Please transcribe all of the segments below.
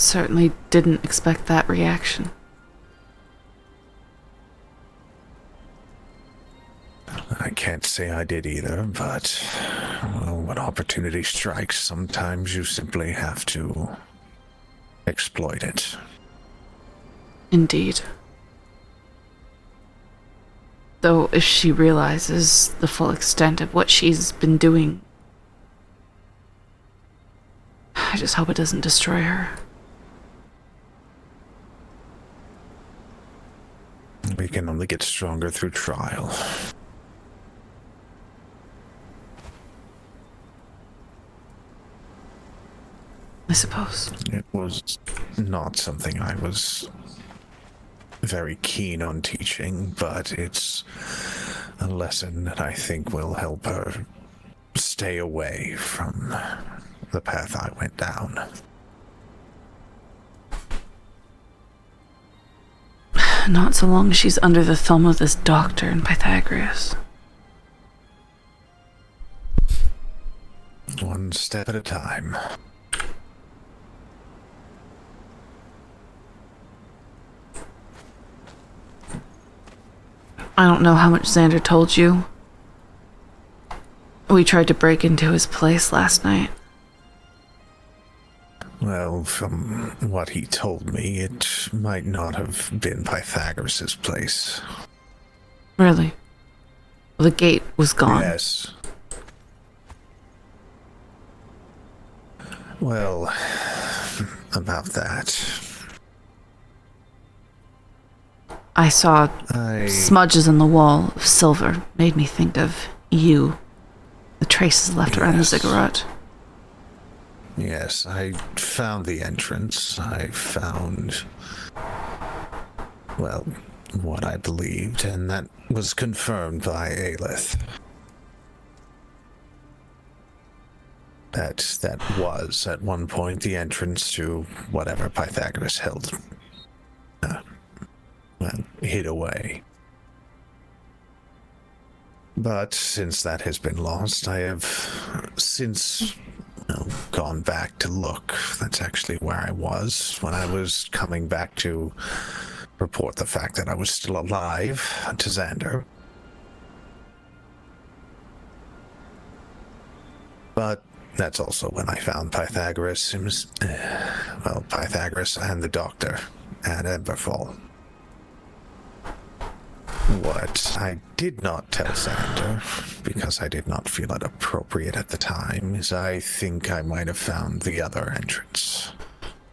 certainly didn't expect that reaction. I can't say I did either, but well, when opportunity strikes, sometimes you simply have to exploit it. Indeed. Though if she realizes the full extent of what she's been doing, I just hope it doesn't destroy her. We can only get stronger through trial. I suppose. It was not something I was very keen on teaching, but it's a lesson that I think will help her stay away from the path I went down. Not so long as she's under the thumb of this doctor in Pythagoras. One step at a time. I don't know how much Xander told you. We tried to break into his place last night. Well, from what he told me, it might not have been Pythagoras' place. Really? Well, the gate was gone. Yes. Well, about that. I saw smudges on the wall of silver. Made me think of you. The traces left around the ziggurat. Yes, I found the entrance. I found, well, what I believed, and that was confirmed by Aelith. That was, at one point, the entrance to whatever Pythagoras held, hid away. But since that has been lost, I have since gone back to look. That's actually where I was when I was coming back to report the fact that I was still alive to Xander. But that's also when I found Pythagoras. It was, Pythagoras and the doctor at Emberfall. What I did not tell Xander, because I did not feel it appropriate at the time, is I think I might have found the other entrance.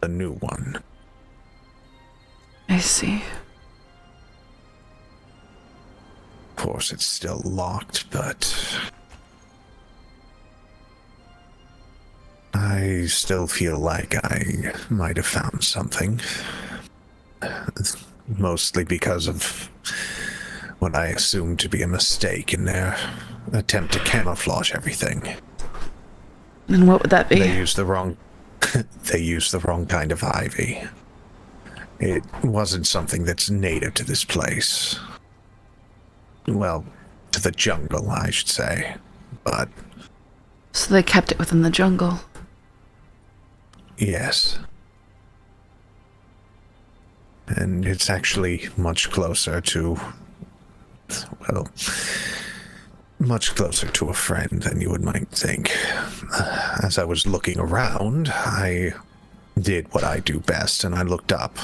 The new one. I see. Of course, it's still locked, but I still feel like I might have found something. Mostly because of what I assumed to be a mistake in their attempt to camouflage everything. And what would that be? They used the wrong kind of ivy. It wasn't something that's native to this place. Well, to the jungle, I should say. But so they kept it within the jungle. Yes. And it's actually much closer to, well, much closer to a friend than you might think. As I was looking around, I did what I do best, and I looked up.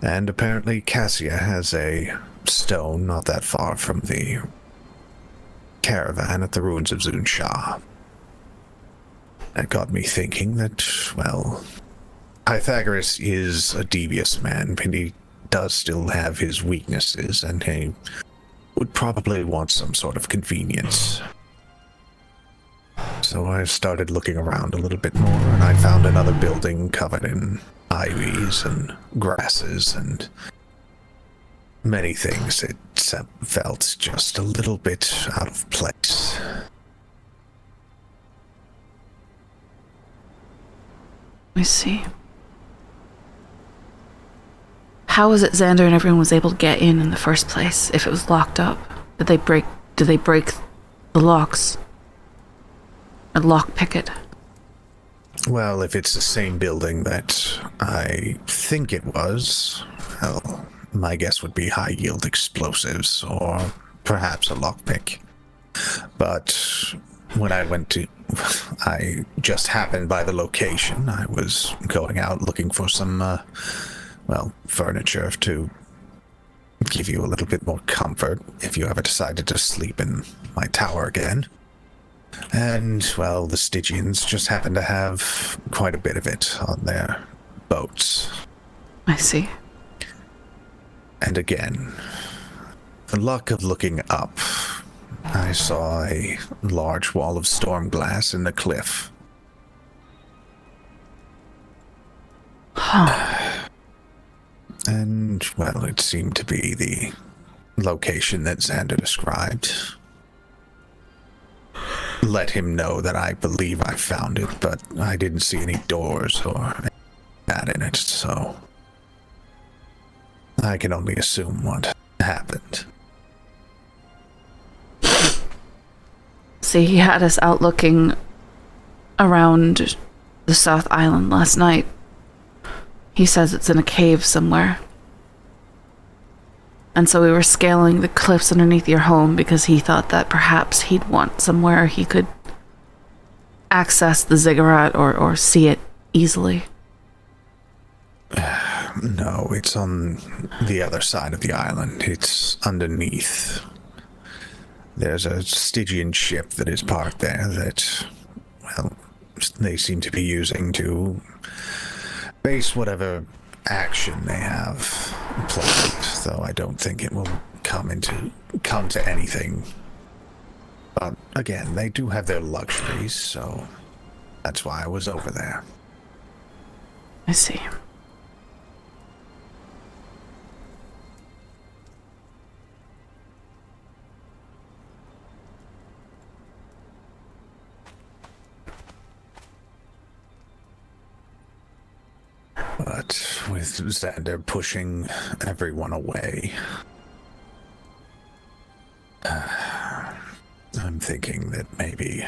And apparently Cassia has a stone not that far from the caravan at the ruins of Zun Shah. That got me thinking that, well, Pythagoras is a devious man, but he does still have his weaknesses, and he would probably want some sort of convenience. So I started looking around a little bit more, and I found another building covered in ivies and grasses and many things. It felt just a little bit out of place. I see. How was it Xander and everyone was able to get in the first place if it was locked up? Did they break the locks? Or lock pick it? Well, if it's the same building that I think it was, well, my guess would be high-yield explosives, or perhaps a lockpick. But when I just happened by the location. I was going out looking for some, furniture to give you a little bit more comfort if you ever decided to sleep in my tower again. And, well, the Stygians just happen to have quite a bit of it on their boats. I see. And again, the luck of looking up, I saw a large wall of storm glass in the cliff. Huh. And, well, it seemed to be the location that Xander described. Let him know that I believe I found it, but I didn't see any doors or that in it, so I can only assume what happened. See, he had us out looking around the South Island last night. He says it's in a cave somewhere. And so we were scaling the cliffs underneath your home because he thought that perhaps he'd want somewhere he could access the ziggurat or see it easily. No, it's on the other side of the island. It's underneath. There's a Stygian ship that is parked there that, well, they seem to be using to base whatever action they have planned, though I don't think it will come to anything. But again, they do have their luxuries, so that's why I was over there. I see. But with Xander pushing everyone away, I'm thinking that maybe,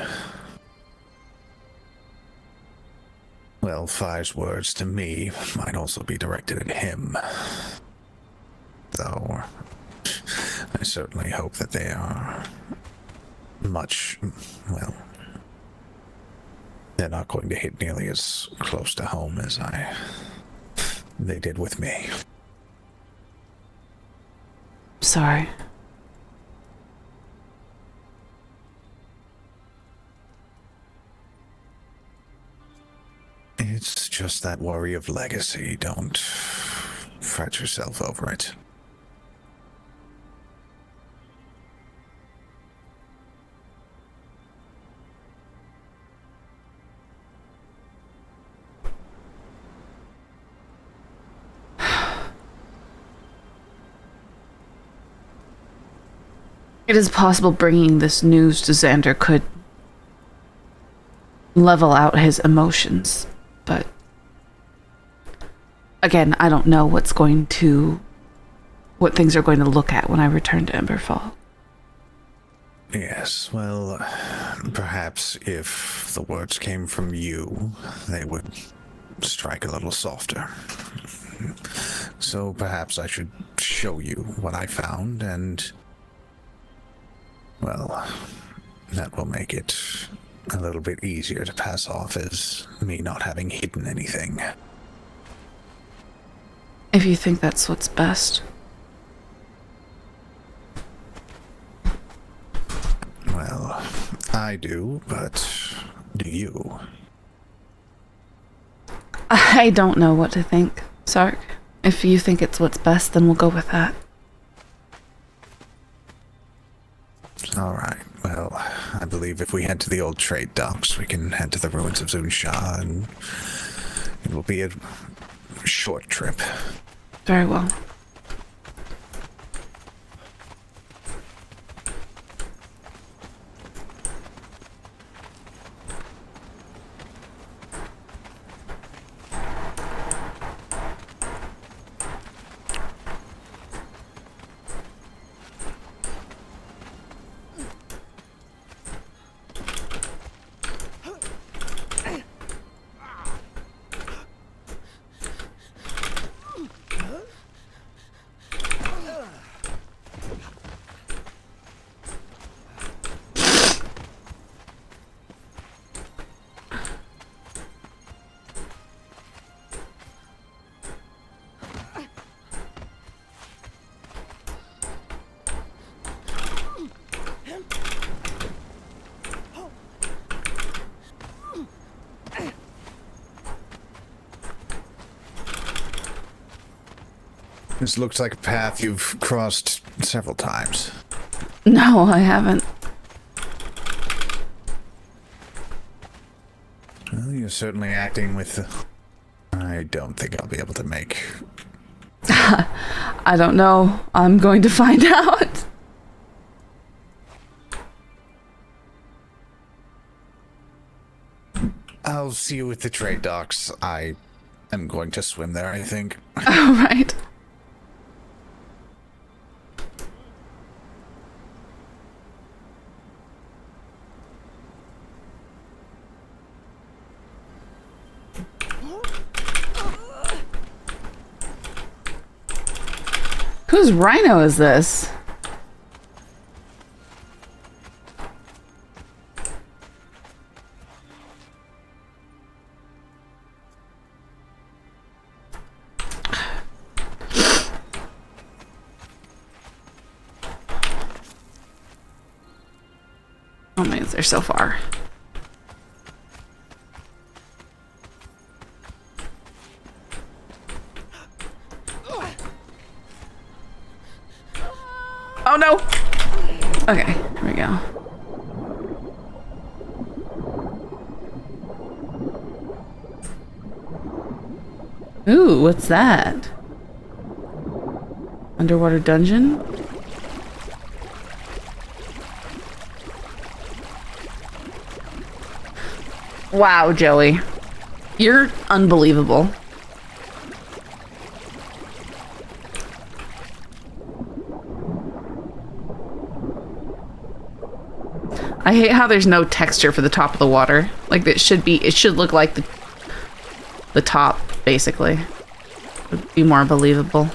well, Fi's words to me might also be directed at him. Though, I certainly hope that they are much, well, they're not going to hit nearly as close to home as they did with me. Sorry. It's just that worry of legacy. Don't fret yourself over it. It is possible bringing this news to Xander could level out his emotions, but again, I don't know what things are going to look at when I return to Emberfall. Yes, well, perhaps if the words came from you, they would strike a little softer. So perhaps I should show you what I found, and, well, that will make it a little bit easier to pass off as me not having hidden anything. If you think that's what's best. Well, I do, but do you? I don't know what to think, Sark. If you think it's what's best, then we'll go with that. All right. Well, I believe if we head to the old trade docks, we can head to the ruins of Zunsha, and it will be a short trip. Very well. This looks like a path you've crossed several times. No, I haven't. Well, you're certainly acting with... I don't think I'll be able to make... I don't know. I'm going to find out. I'll see you at the trade docks. I am going to swim there, I think. All right. Whose rhino is this? Oh man, they're so far. Oh no! Okay, here we go. Ooh, what's that? Underwater dungeon? Wow, Joey. You're unbelievable. I hate how there's no texture for the top of the water. Like it should look like the top, basically. It would be more believable.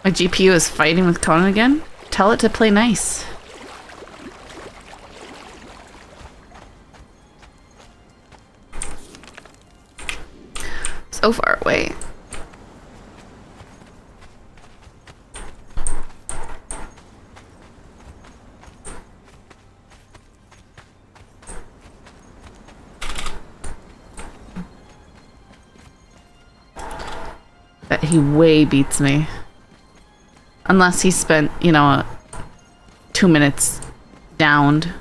My GPU is fighting with Conan again? Tell it to play nice. So far away. Bet he way beats me. Unless he spent, 2 minutes downed.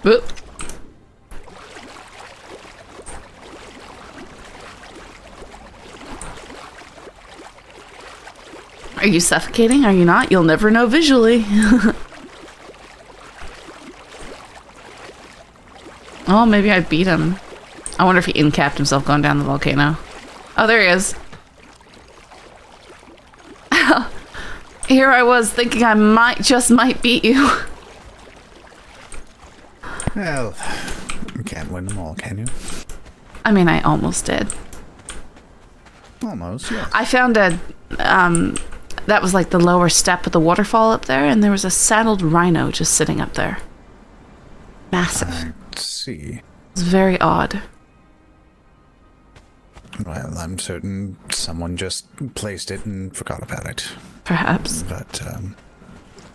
Oop. Are you suffocating? Are you not? You'll never know visually. Oh, maybe I beat him. I wonder if he in-capped himself going down the volcano. Oh, there he is. Here I was thinking I might beat you. Well, you can't win them all, can you? I mean, I almost did. Almost, yes. I found that was like the lower step of the waterfall up there, and there was a saddled rhino just sitting up there. Massive. I see. It's very odd. Well, I'm certain someone just placed it and forgot about it. Perhaps. But,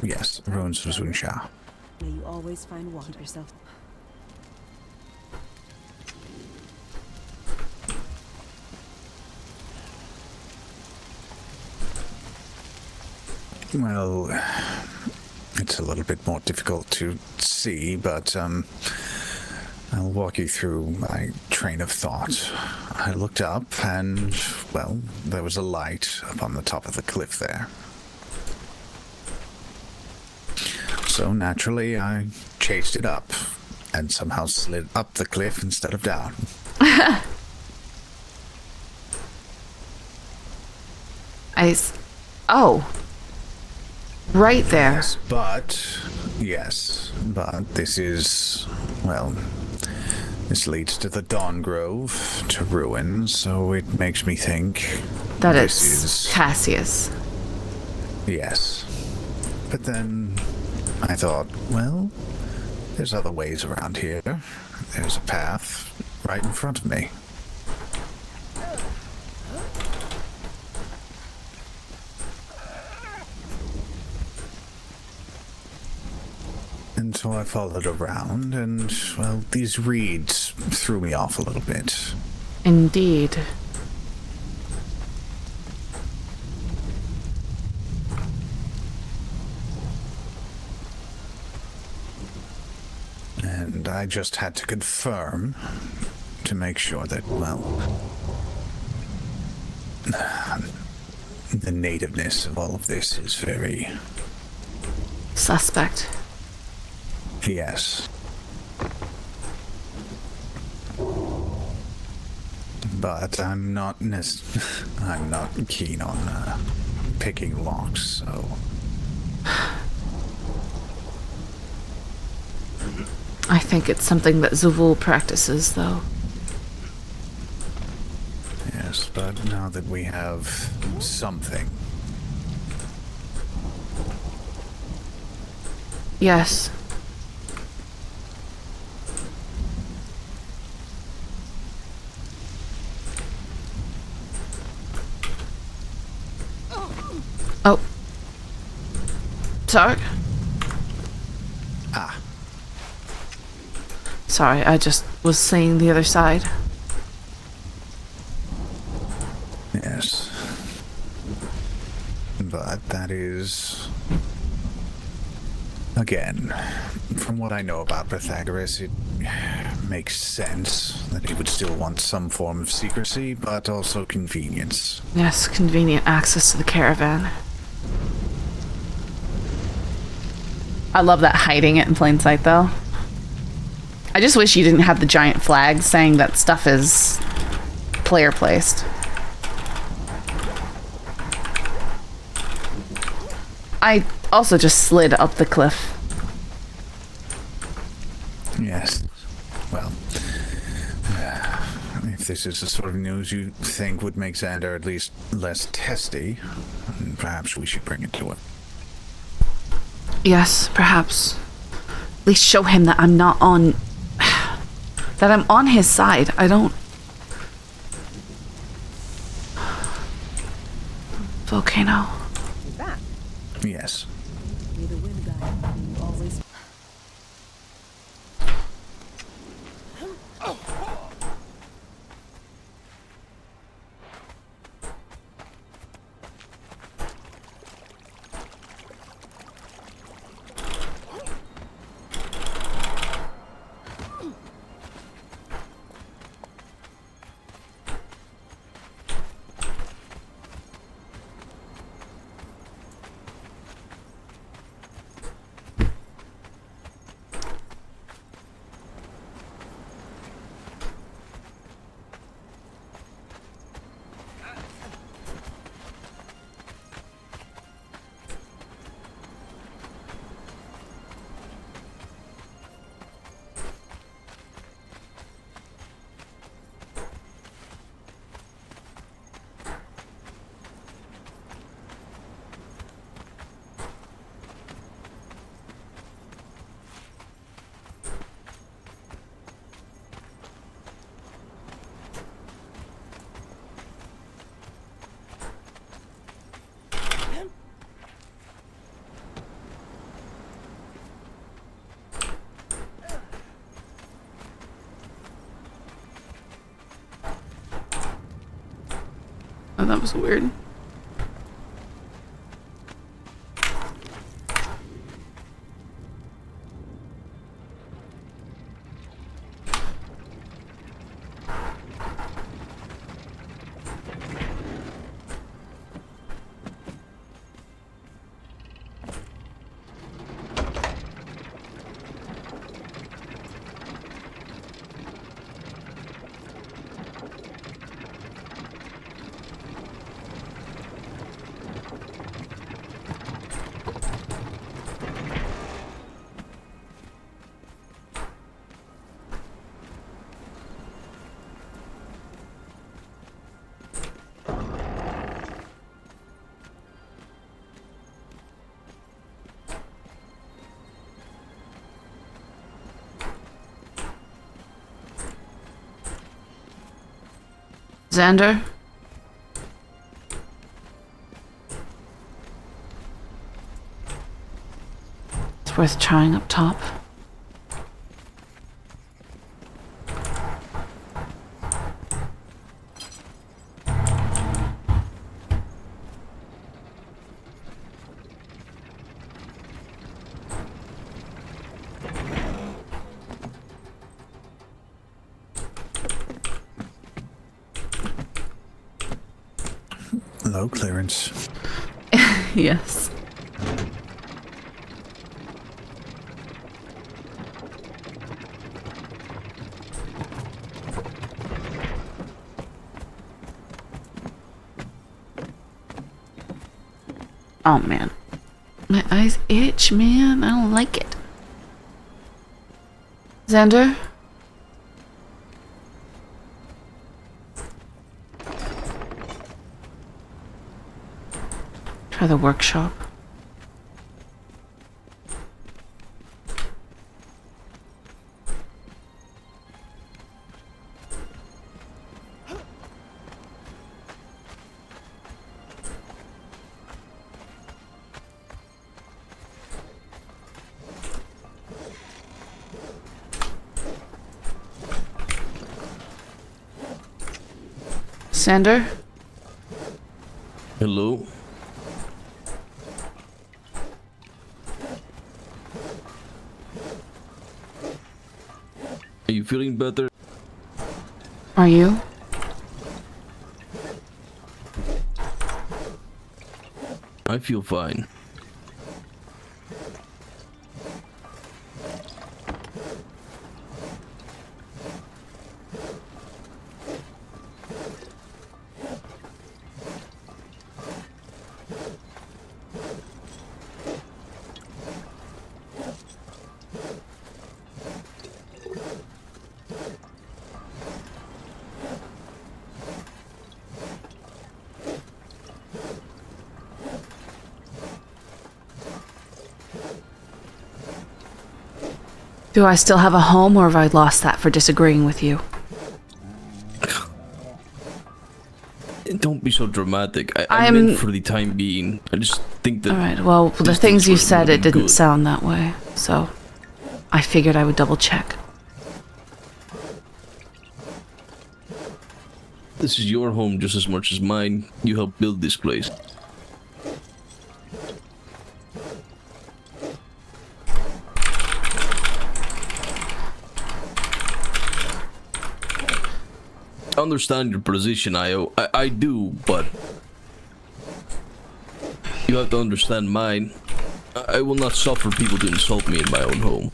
yes, ruins of Zunsha. May you always find water yourself. Well, it's a little bit more difficult to see, but, I'll walk you through my train of thought. I looked up and, well, there was a light up on the top of the cliff there. So naturally, I chased it up and somehow slid up the cliff instead of down. Oh. Right there. Yes, but this is, well, This leads to the Dawn Grove, to ruins, so it makes me think That this is Cassius. Yes. But then I thought, well, there's other ways around here. There's a path right in front of me. And so I followed around, and, well, these reeds threw me off a little bit. Indeed. And I just had to confirm to make sure that, well, the nativeness of all of this is very... Suspect. Yes. But I'm not I'm not keen on picking locks, so... I think it's something that Zavul practices, though. Yes, but now that we have something... Yes. Oh. Sorry. Ah. Sorry, I just was seeing the other side. Yes. But that is... Again, from what I know about Pythagoras, it makes sense that he would still want some form of secrecy, but also convenience. Yes, convenient access to the caravan. I love that hiding it in plain sight, though. I just wish you didn't have the giant flag saying that stuff is player placed. I also just slid up the cliff. Yes. Well, if this is the sort of news you think would make Xander at least less testy, perhaps we should bring it to him. Yes, perhaps. At least show him that I'm not on... that I'm on his side. I don't... Volcano. Yes. You're the wind guy. You always. Oh, that was weird. Xander? It's worth trying up top. Low clearance. Yes. Oh man. My eyes itch, man. I don't like it. Xander? Try the workshop. Xander? Hello? Are you feeling better? Are you? I feel fine. Do I still have a home, or have I lost that for disagreeing with you? Don't be so dramatic. I I'm- meant for the time being. I just think that... Alright, well, the these things you were said, it moving didn't good. sound that way, so I figured I would double check. This is your home just as much as mine. You helped build this place. I understand your position, Io. I do, but you have to understand mine. I will not suffer people to insult me in my own home.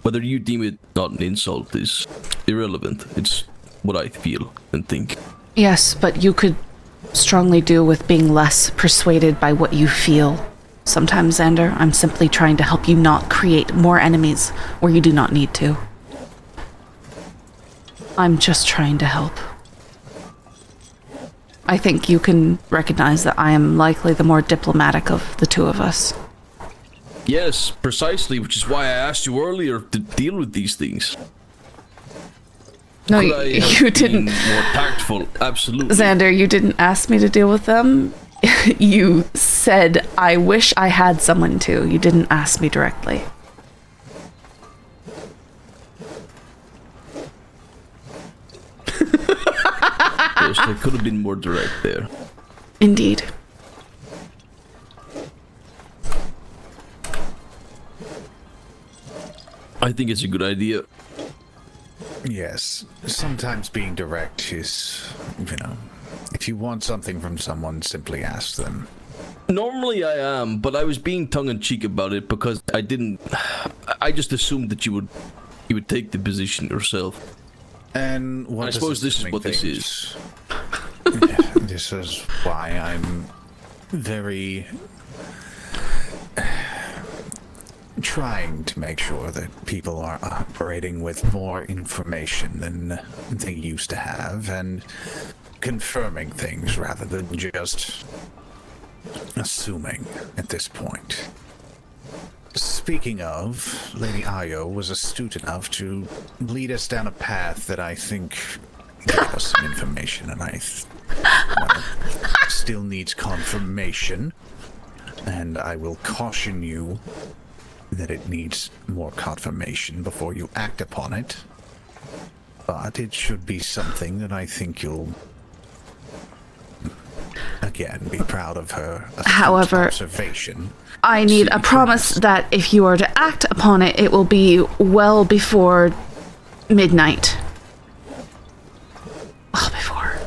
Whether you deem it not an insult is irrelevant. It's what I feel and think. Yes, but you could strongly do with being less persuaded by what you feel. Sometimes, Xander, I'm simply trying to help you not create more enemies where you do not need to. I'm just trying to help. I think you can recognize that I am likely the more diplomatic of the two of us. Yes, precisely, which is why I asked you earlier to deal with these things. No, Could I have you been didn't. more tactful, absolutely. Xander, you didn't ask me to deal with them. You said, I wish I had someone to. You didn't ask me directly. Yes, I could have been more direct there. Indeed. I think it's a good idea. Yes, sometimes being direct is, if you want something from someone, simply ask them. Normally I am, but I was being tongue-in-cheek about it because I just assumed that you would take the position yourself. And what I does suppose this is make what this things- is. Yeah, this is why I'm very trying to make sure that people are operating with more information than they used to have and confirming things rather than just assuming at this point. Speaking of, Lady Io was astute enough to lead us down a path that I think gave us some information, and well, still needs confirmation. And I will caution you that it needs more confirmation before you act upon it. But it should be something that I think you'll, again, be proud of her. However, observation. I need a promise that if you are to act upon it, it will be well before midnight. Well before.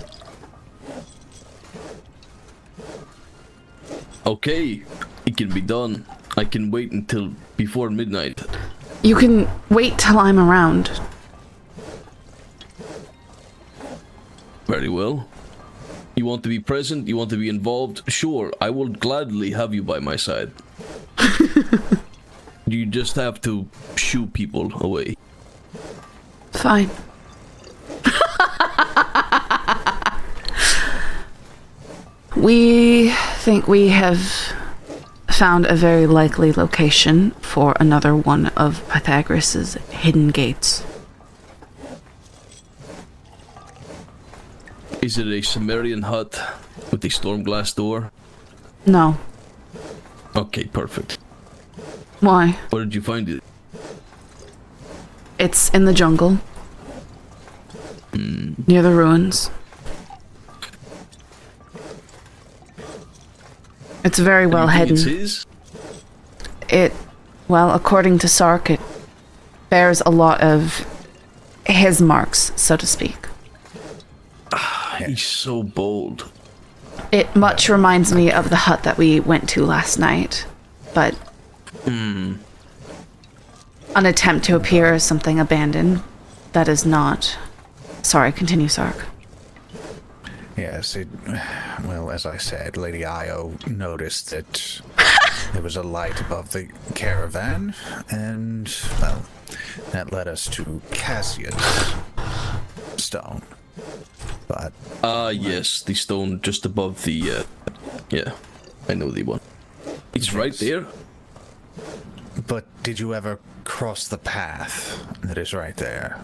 Okay, it can be done. I can wait until before midnight. You can wait till I'm around. Very well. You want to be present? You want to be involved? Sure, I will gladly have you by my side. You just have to shoo people away. Fine. We think we have found a very likely location for another one of Pythagoras' hidden gates. Is it a Sumerian hut with a storm glass door? No. Okay, perfect. Why? Where did you find it? It's in the jungle. Near the ruins. It's very well hidden. It's his? Well, according to Sark, it bears a lot of his marks, so to speak. He's so bold. It much reminds me of the hut that we went to last night, but an attempt to appear as something abandoned that is not. Sorry, continue, Sark. Yes, well, as I said, Lady Io noticed that there was a light above the caravan, and, well, that led us to Cassian's stone. But... yes, the stone just above the, yeah, I know the one. It's right there. But did you ever cross the path that is right there?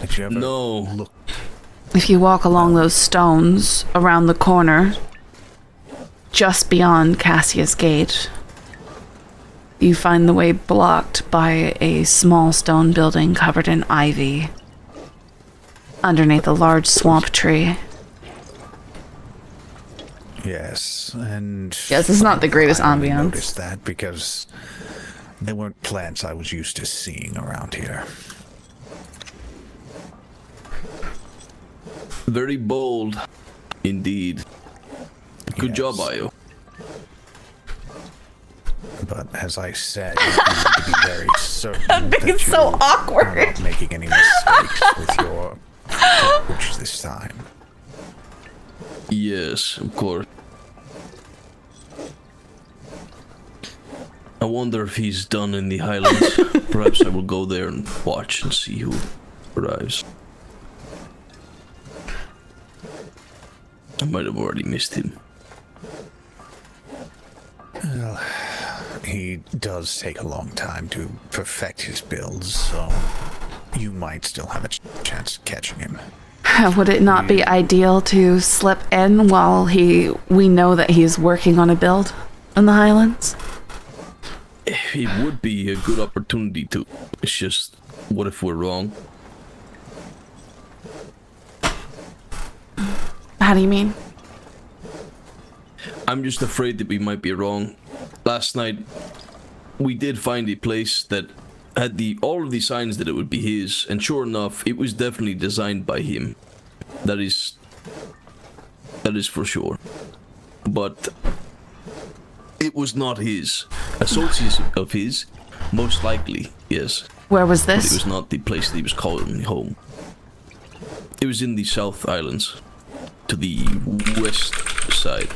Did you ever look? If you walk along those stones around the corner, just beyond Cassia's gate, you find the way blocked by a small stone building covered in ivy underneath a large swamp tree. Yes, and... Yes, it's not the greatest I ambiance. noticed that because they weren't plants I was used to seeing around here. Very bold, indeed. Good job, Io. But as I said, you need to be very certain I think that it's you so are awkward. not making any mistakes with your approach this time. Yes, of course. I wonder if he's done in the Highlands. Perhaps I will go there and watch and see who arrives. I might have already missed him. Well, he does take a long time to perfect his builds, so you might still have a chance of catching him. Would it not be ideal to slip in while we know that he's working on a build in the Highlands? It would be a good opportunity to. It's just, what if we're wrong? How do you mean? I'm just afraid that we might be wrong. Last night, we did find a place that had all of the signs that it would be his, and sure enough, it was definitely designed by him. That is for sure. But it was not his. Associates of his, most likely, yes. Where was But this? it was not the place that he was calling home. It was in the South Islands, to the west side.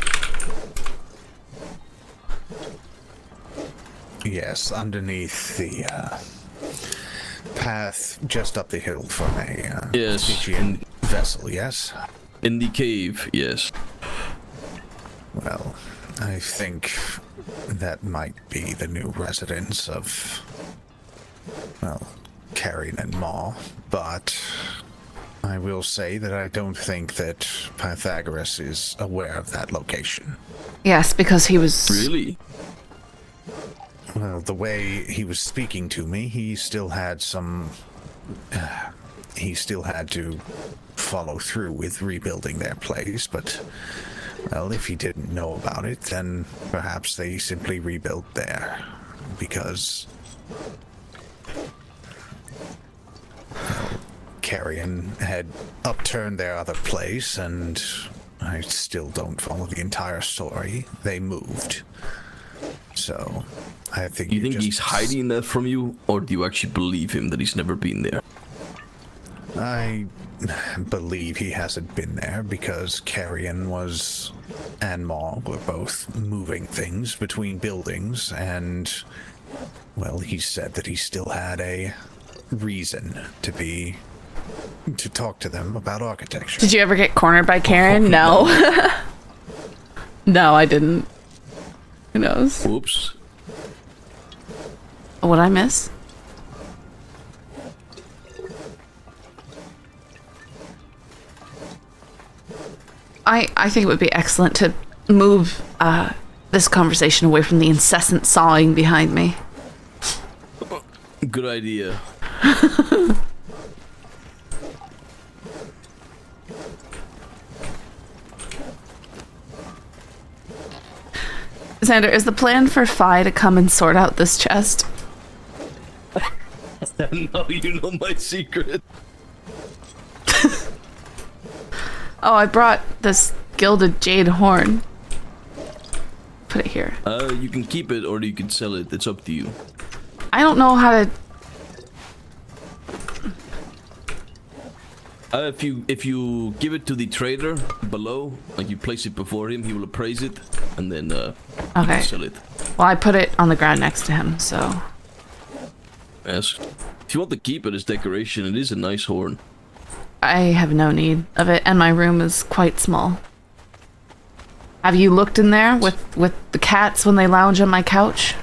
Yes, underneath the path just up the hill from a Yes. Stygian vessel, yes? In the cave, yes. Well, I think that might be the new residence of, well, Carrion and Maw, but I will say that I don't think that Pythagoras is aware of that location. Yes, because he was... Really? Well, the way he was speaking to me, he still had to follow through with rebuilding their place, but, well, if he didn't know about it, then perhaps they simply rebuilt there, because... Carrion had upturned their other place, and I still don't follow the entire story. They moved. So, I think You think he's hiding that from you, or do you actually believe him that he's never been there? I believe he hasn't been there because Carrion and Maul were both moving things between buildings, and, well, he said that he still had a reason to talk to them about architecture. Did you ever get cornered by Karen? No. No, I didn't. Who knows? Whoops. What'd I miss? I think it would be excellent to move this conversation away from the incessant sawing behind me. Good idea. Xander, is the plan for Phi to come and sort out this chest? No, you know my secret. Oh, I brought this gilded jade horn. Put it here. You can keep it or you can sell it. It's up to you. I don't know how to... If you give it to the trader below, like you place it before him, he will appraise it, and then you can sell it. Well, I put it on the ground next to him, so... Yes. If you want to keep it as decoration, it is a nice horn. I have no need of it, and my room is quite small. Have you looked in there with the cats when they lounge on my couch?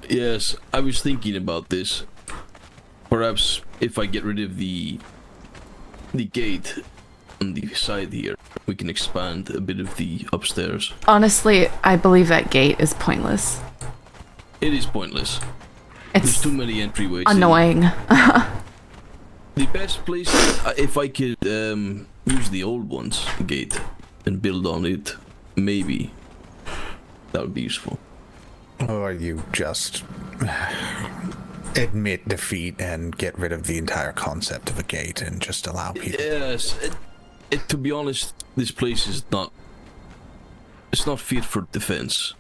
Yes, I was thinking about this. Perhaps if I get rid of the gate on the side here, we can expand a bit of the upstairs. Honestly, I believe that gate is pointless. It is pointless. It's There's too many entryways. annoying. The best place, if I could use the old one's gate and build on it, maybe that would be useful. Or you just admit defeat and get rid of the entire concept of a gate and just allow people. Yes, to be honest, this place is not. It's not fit for defense.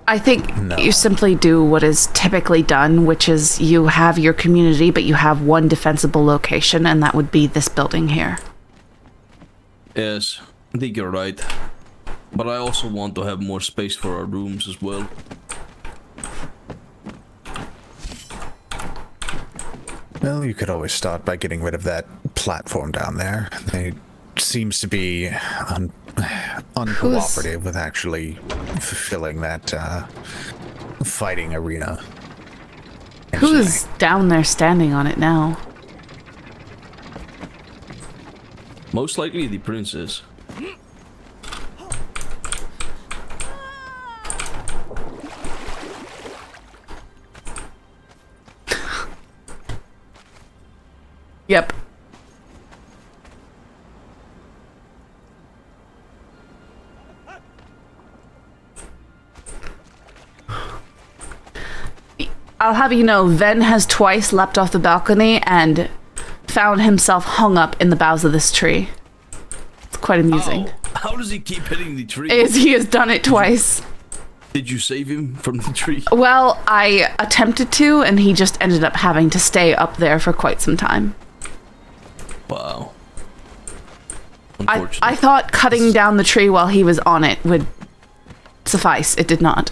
I think you simply do what is typically done, which is you have your community, but you have one defensible location, and that would be this building here. Yes, I think you're right. But I also want to have more space for our rooms as well. Well, you could always start by getting rid of that platform down there. It seems to be uncooperative with actually fulfilling that fighting arena. Who's down there standing on it now? Most likely the princess. Yep. I'll have you know, Ven has twice leapt off the balcony and found himself hung up in the boughs of this tree. It's quite amusing. How does he keep hitting the tree? He has done it twice. Did you save him from the tree? Well, I attempted to, and he just ended up having to stay up there for quite some time. Wow. I thought cutting down the tree while he was on it would suffice. It did not.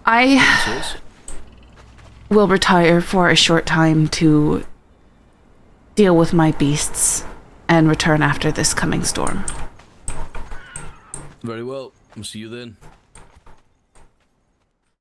I will retire for a short time to deal with my beasts and return after this coming storm. Very well. We'll see you then.